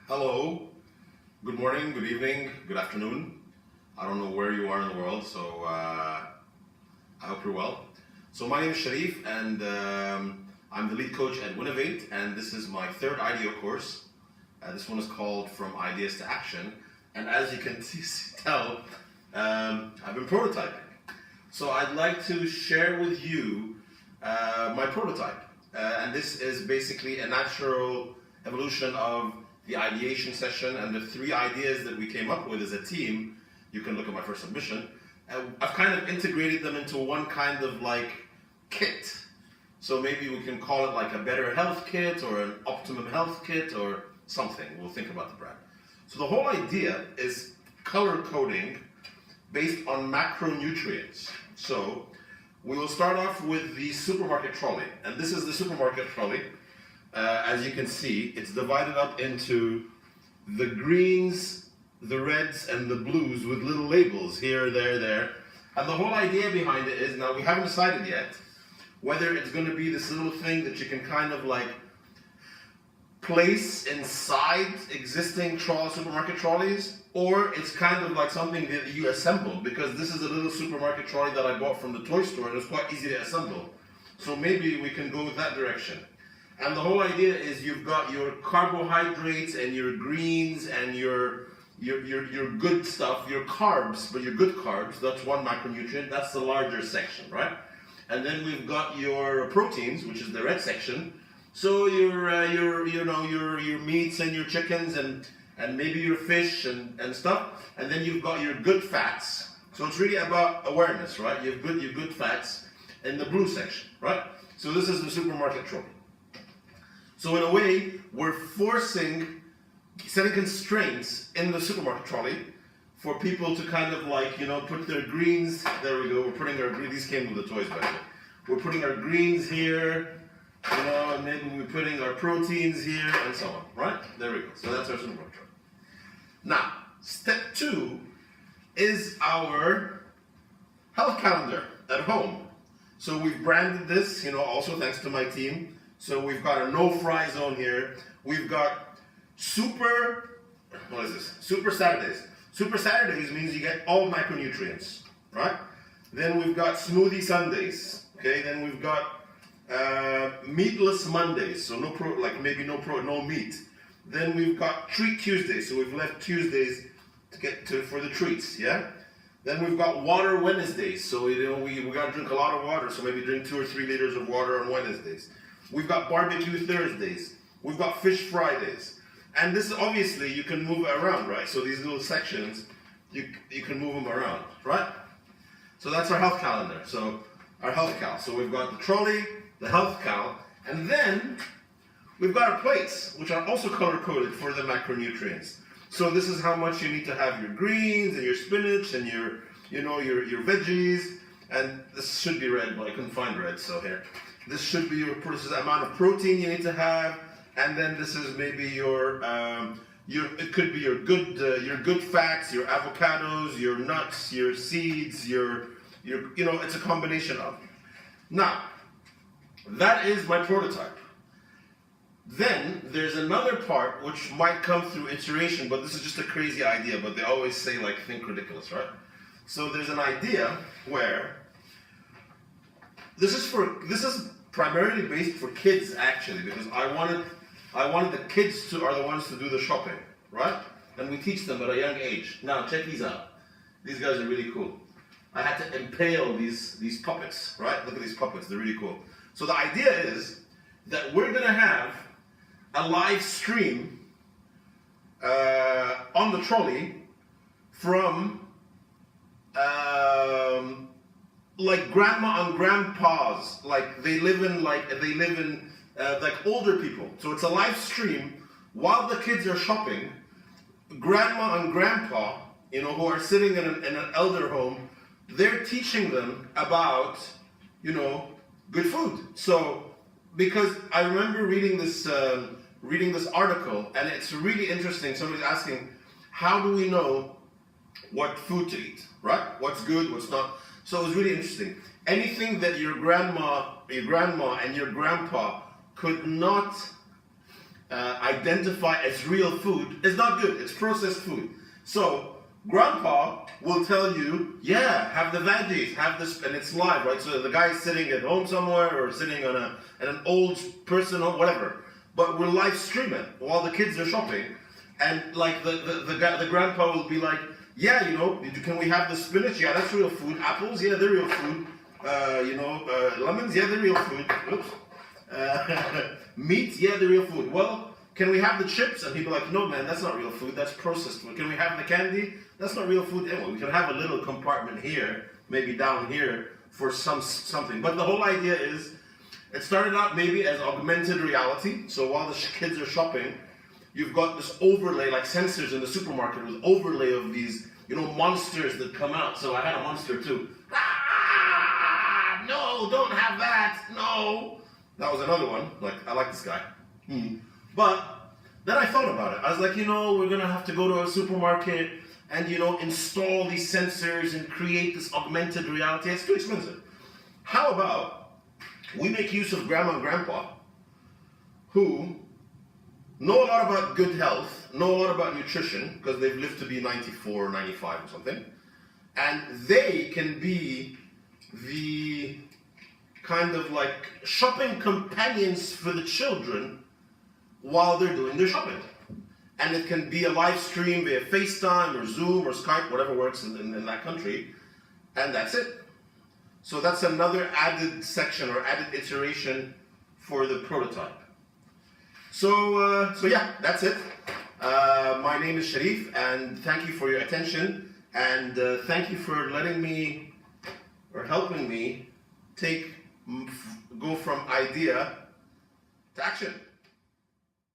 Hello, good morning, good evening, good afternoon. I don't know where you are in the world, so I hope you're well. So my name is Sharif, and I'm the lead coach at Winnovate, and this is my third IDEO course. This one is called From Ideas to Action, and as you can tell, I've been prototyping. So I'd like to share with you my prototype, and this is basically a natural evolution of the ideation session and the 3 ideas that we came up with as a team. You can look at my first submission. I've kind of integrated them into one kind of like kit. So maybe we can call it like a better health kit or an optimum health kit or something. We'll think about the brand. So the whole idea is color coding based on macronutrients. So we will start off with the supermarket trolley. And this is the supermarket trolley. As you can see, it's divided up into the greens, the reds, and the blues with little labels here, there. And the whole idea behind it is, now we haven't decided yet whether it's going to be this little thing that you can kind of like place inside existing supermarket trolleys, or it's kind of like something that you assemble, because this is a little supermarket trolley that I bought from the toy store and it's quite easy to assemble. So maybe we can go with that direction. And the whole idea is you've got your carbohydrates and your greens and your good stuff, your carbs, but your good carbs, that's one macronutrient, that's the larger section, right? And then we've got your proteins, which is the red section. So your meats and your chickens and maybe your fish and stuff. And then you've got your good fats. So it's really about awareness, right? Your good fats in the blue section, right? So this is the supermarket trolley. So in a way, we're setting constraints in the supermarket trolley for people to kind of like, put their greens, there we go, we're putting our greens, these came with the toys by the way. We're putting our greens here, and maybe we're putting our proteins here, and so on, right? There we go, so that's our supermarket trolley. Now, step 2 is our health calendar at home. So we've branded this, also thanks to my team. So we've got a no-fry zone here. We've got Super Saturdays. Super Saturdays means you get all macronutrients, right? Then we've got Smoothie Sundays, okay? Then we've got Meatless Mondays, so no meat. Then we've got Treat Tuesdays, so we've left Tuesdays for the treats, yeah? Then we've got Water Wednesdays, so we got to drink a lot of water, so maybe drink 2 or 3 liters of water on Wednesdays. We've got Barbecue Thursdays. We've got Fish Fridays. And this is obviously, you can move it around, right? So these little sections, you can move them around, right? So that's our health calendar. So our health cal. So we've got the trolley, the health cal, and then we've got our plates, which are also color-coded for the macronutrients. So this is how much you need to have your greens and your spinach and your veggies. And this should be red, but I couldn't find red, so here. This should be this is the amount of protein you need to have, and then this is maybe it could be your good fats, your avocados, your nuts, your seeds, it's a combination of. Now, that is my prototype. Then there's another part which might come through iteration, but this is just a crazy idea. But they always say like think ridiculous, right? So there's an idea where this is primarily based for kids actually, because I wanted the kids are the ones to do the shopping, right? And we teach them at a young age. Now check these out. These guys are really cool. I had to impale these puppets, right? Look at these puppets, they're really cool. So the idea is that we're gonna have a live stream on the trolley from like grandma and grandpas, like they live in older people. So it's a live stream while the kids are shopping. Grandma and grandpa, who are sitting in an elder home, they're teaching them about, good food. So because I remember reading this article, and it's really interesting. Somebody's asking, how do we know what food to eat, right? What's good, what's not. So it was really interesting. Anything that your grandma and your grandpa could not identify as real food is not good. It's processed food. So grandpa will tell you, yeah, have the veggies, have this, and it's live, right? So the guy's sitting at home somewhere or sitting on an old person or whatever. But we'll live stream it while the kids are shopping. And like the grandpa will be like, yeah, you know, can we have the spinach? Yeah, that's real food. Apples, yeah, they're real food. Lemons, yeah, they're real food. Oops. Meat, yeah, they're real food. Well, can we have the chips? And people are like, no, man, that's not real food. That's processed food. Can we have the candy? That's not real food. Anyway, we can have a little compartment here, maybe down here, for something. But the whole idea is, it started out maybe as augmented reality. So while the kids are shopping, you've got this overlay, like sensors in the supermarket, with overlay of these, you know, monsters that come out. So I had a monster too. Ah, no, don't have that. No. That was another one. Like, I like this guy. But then I thought about it. I was like, you know, we're gonna have to go to a supermarket and, you know, install these sensors and create this augmented reality. It's too expensive. How about we make use of grandma and grandpa, who know a lot about good health, know a lot about nutrition, because they've lived to be 94 or 95 or something, and they can be the kind of like shopping companions for the children while they're doing their shopping. And it can be a live stream via FaceTime or Zoom or Skype, whatever works in that country, and that's it. So that's another added section or added iteration for the prototype. So yeah, that's it. My name is Sharif, and thank you for your attention, and thank you for letting me, or helping me, go from idea to action.